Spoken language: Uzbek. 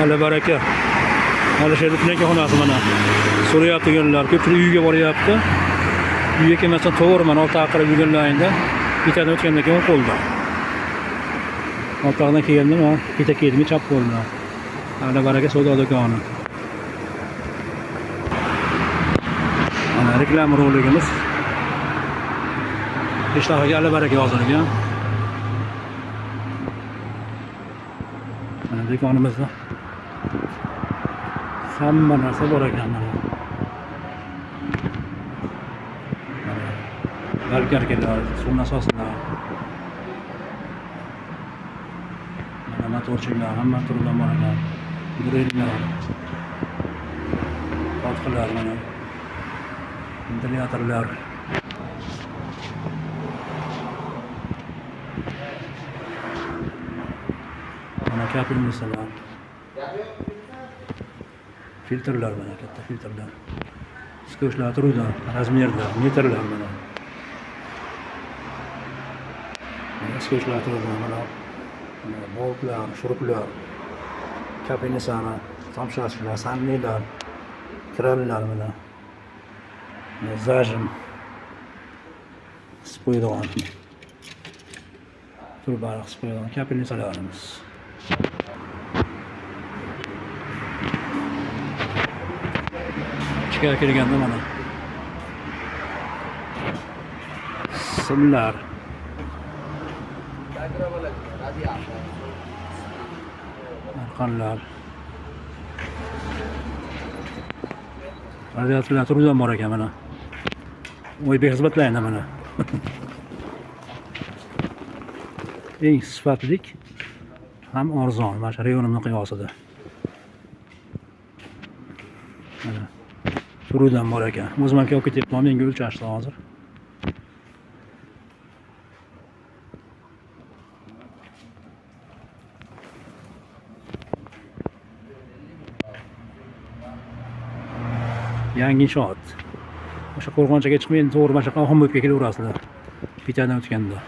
Hali baraka. Alisherning tulenka xonasi mana. So'rayapti yurganlar, ko'pchilik uyga boryapti. Uyga kelmasdan to'g'ri mana olti aqirib yurganlaringda bittadan o'tgandan keyin qo'lda. Orqadan kelgandim, bitta keldim, chap qo'lda. Hali baraka savdo do'koni. Mana reklama roligimiz. Peshtaxtaga hali baraka yozilgan. Mana do'konimizda hamma narsa bor ekan mana. Balkarkalar, suv nasoslar. Mana motorchilar, hamma turlar bor ekan. Drellar. Qotqilar mana. Ventilyatorlar. Mana kapelnisalar. Filtrlar mana, katta filtrlar. Skochlar turuvlar, razmerlar, metrlar mana. Skochlar turuvlar mana. Boltlar, shuruplar. Kapelnisalar, tomshashlar, sannilar, krallar mana. Zajim. Spoydon. Turbariq spoydon, kapelnisalarimiz. Ichkariga kelganda mana simlar, arqonlar, radiatorlar turgan bor ekan mana. O'ybek xizmatlarida mana. Eng sifatlik ham arzon, mana shu rayonimning qiyosida. Mana turuvdan bor ekan. O'zim ham kelib ketyapman, menga o'lchashdi hozir. Yangi inshoot. O'sha qo'rg'onchaga chiqmay to'g'ri mana shu Qahramonbekka kelaverasizlar. Bittadan o'tganda.